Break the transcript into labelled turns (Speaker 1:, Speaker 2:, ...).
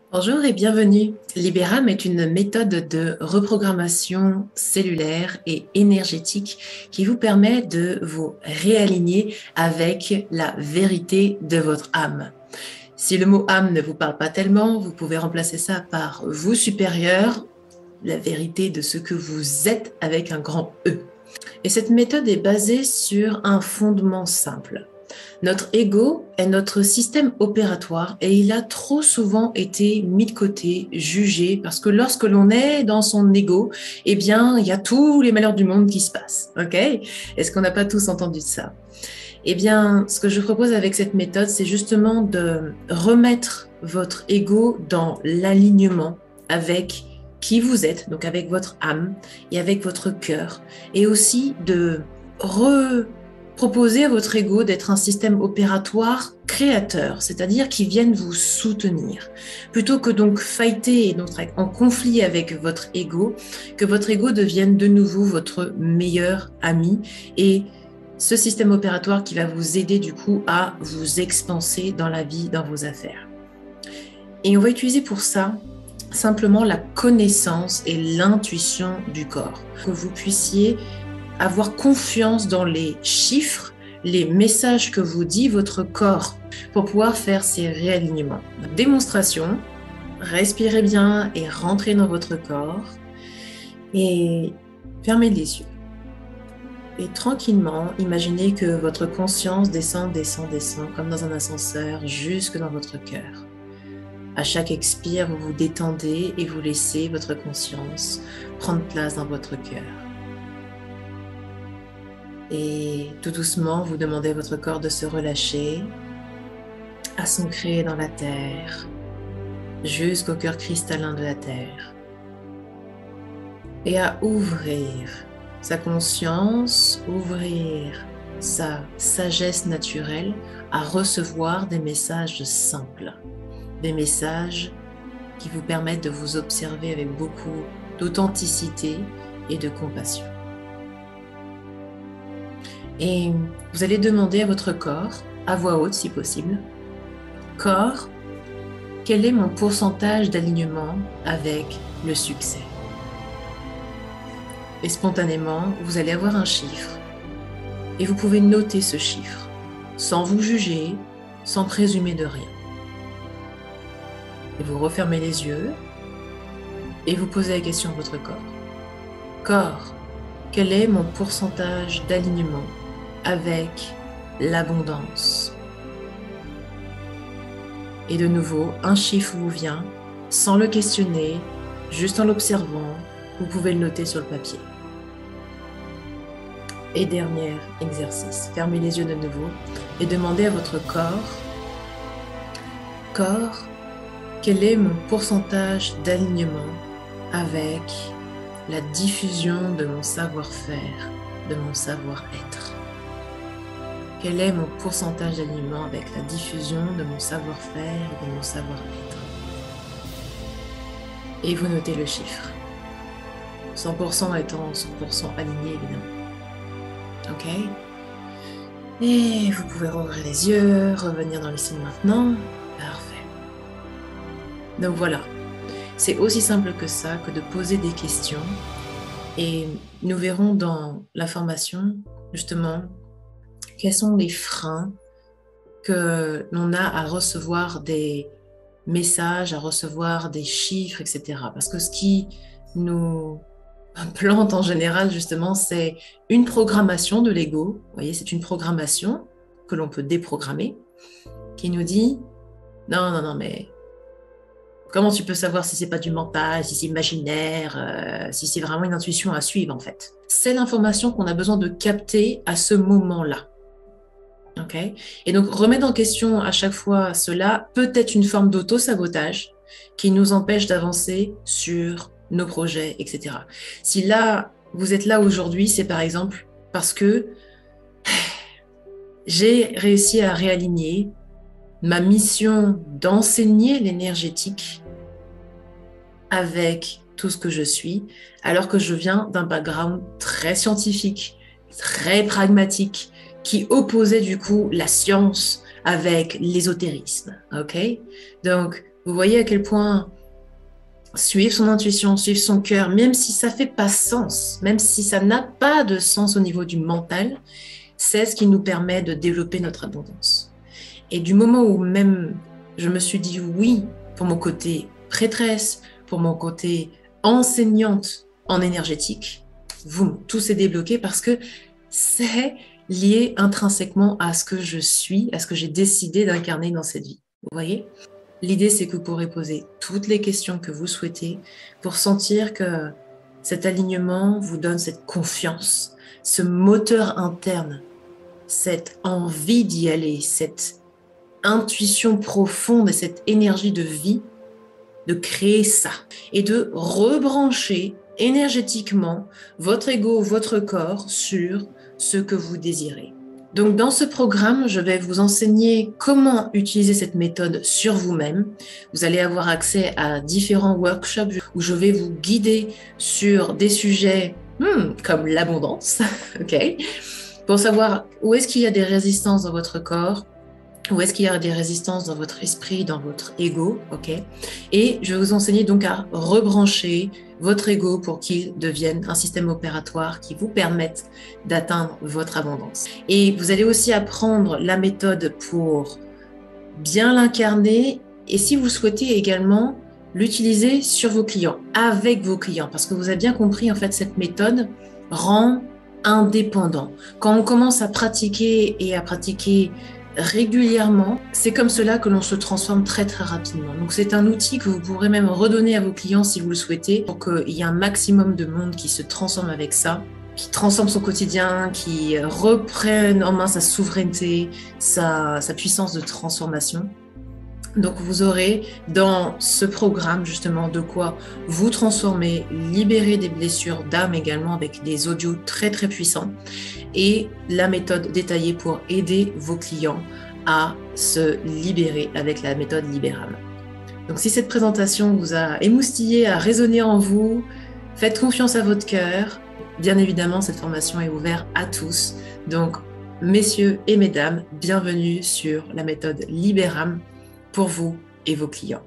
Speaker 1: Bonjour et bienvenue. Libéram est une méthode de reprogrammation cellulaire et énergétique qui vous permet de vous réaligner avec la vérité de votre âme. Si le mot âme ne vous parle pas tellement, vous pouvez remplacer ça par vous supérieur, la vérité de ce que vous êtes avec un grand E. Et cette méthode est basée sur un fondement simple. Notre ego est notre système opératoire et il a trop souvent été mis de côté, jugé, parce que lorsque l'on est dans son ego, eh bien, il y a tous les malheurs du monde qui se passent. Ok ? Est-ce qu'on n'a pas tous entendu ça ? Eh bien, ce que je propose avec cette méthode, c'est justement de remettre votre ego dans l'alignement avec qui vous êtes, donc avec votre âme et avec votre cœur, et aussi de proposer à votre ego d'être un système opératoire créateur, c'est-à-dire qui vienne vous soutenir. Plutôt que donc fighter et donc être en conflit avec votre ego, que votre ego devienne de nouveau votre meilleur ami et ce système opératoire qui va vous aider du coup à vous expanser dans la vie, dans vos affaires. Et on va utiliser pour ça simplement la connaissance et l'intuition du corps. Que vous puissiez avoir confiance dans les chiffres, les messages que vous dit votre corps pour pouvoir faire ces réalignements. Démonstration, respirez bien et rentrez dans votre corps et fermez les yeux. Et tranquillement, imaginez que votre conscience descend comme dans un ascenseur jusque dans votre cœur. À chaque expire, vous vous détendez et vous laissez votre conscience prendre place dans votre cœur. Et tout doucement, vous demandez à votre corps de se relâcher, à s'ancrer dans la terre, jusqu'au cœur cristallin de la terre, et à ouvrir sa conscience, ouvrir sa sagesse naturelle à recevoir des messages simples, des messages qui vous permettent de vous observer avec beaucoup d'authenticité et de compassion. Et vous allez demander à votre corps, à voix haute si possible, « Corps, quel est mon pourcentage d'alignement avec le succès ?» Et spontanément, vous allez avoir un chiffre et vous pouvez noter ce chiffre sans vous juger, sans présumer de rien. Et vous refermez les yeux et vous posez la question à votre corps. Corps, quel est mon pourcentage d'alignement avec l'abondance? Et de nouveau, un chiffre vous vient, sans le questionner, juste en l'observant, vous pouvez le noter sur le papier. Et dernier exercice, fermez les yeux de nouveau et demandez à votre corps, corps, quel est mon pourcentage d'alignement avec la diffusion de mon savoir-faire, de mon savoir-être? Quel est mon pourcentage d'alignement avec la diffusion de mon savoir-faire et de mon savoir-être? Et vous notez le chiffre. 100% étant 100% aligné, évidemment. Ok? Et vous pouvez rouvrir les yeux, revenir dans l'ici maintenant. Parfait. Donc voilà. C'est aussi simple que ça, que de poser des questions. Et nous verrons dans la formation, justement, quels sont les freins que l'on a à recevoir des messages, à recevoir des chiffres, etc. Parce que ce qui nous plante en général, justement, c'est une programmation de l'ego. Vous voyez, c'est une programmation que l'on peut déprogrammer qui nous dit « Non, mais comment tu peux savoir si c'est pas du mental, si c'est imaginaire, si c'est vraiment une intuition à suivre, en fait ?» C'est l'information qu'on a besoin de capter à ce moment-là. Okay. Et donc, remettre en question à chaque fois cela peut être une forme d'auto-sabotage qui nous empêche d'avancer sur nos projets, etc. Si là, vous êtes là aujourd'hui, c'est par exemple parce que j'ai réussi à réaligner ma mission d'enseigner l'énergétique avec tout ce que je suis, alors que je viens d'un background très scientifique, très pragmatique, qui opposait du coup la science avec l'ésotérisme, ok? Donc, Vous voyez à quel point suivre son intuition, suivre son cœur, même si ça fait pas sens, même si ça n'a pas de sens au niveau du mental, c'est ce qui nous permet de développer notre abondance. Et du moment où même je me suis dit oui pour mon côté prêtresse, pour mon côté enseignante en énergétique, tout s'est débloqué parce que c'est lié intrinsèquement à ce que je suis, à ce que j'ai décidé d'incarner dans cette vie. Vous voyez ? L'idée, c'est que vous pourrez poser toutes les questions que vous souhaitez pour sentir que cet alignement vous donne cette confiance, ce moteur interne, cette envie d'y aller, cette intuition profonde et cette énergie de vie, de créer ça et de rebrancher énergétiquement votre ego, votre corps sur ce que vous désirez. Donc dans ce programme, je vais vous enseigner comment utiliser cette méthode sur vous-même. Vous allez avoir accès à différents workshops où je vais vous guider sur des sujets comme l'abondance, ok, pour savoir où est-ce qu'il y a des résistances dans votre corps, où est-ce qu'il y a des résistances dans votre esprit, dans votre ego, ok? Et je vais vous enseigner donc à rebrancher votre ego pour qu'il devienne un système opératoire qui vous permette d'atteindre votre abondance. Et vous allez aussi apprendre la méthode pour bien l'incarner et si vous souhaitez également l'utiliser sur vos clients, avec vos clients, parce que vous avez bien compris, en fait, cette méthode rend indépendant. Quand on commence à pratiquer régulièrement, c'est comme cela que l'on se transforme très très rapidement. Donc c'est un outil que vous pourrez même redonner à vos clients si vous le souhaitez, pour qu'il y ait un maximum de monde qui se transforme avec ça, qui transforme son quotidien, qui reprenne en main sa souveraineté, sa puissance de transformation. Donc vous aurez dans ce programme justement de quoi vous transformer, libérer des blessures d'âme également avec des audios très très puissants et la méthode détaillée pour aider vos clients à se libérer avec la méthode Libérame. Donc si cette présentation vous a émoustillé, a résonné en vous, faites confiance à votre cœur. Bien évidemment, cette formation est ouverte à tous. Donc messieurs et mesdames, bienvenue sur la méthode Libérame pour vous et vos clients.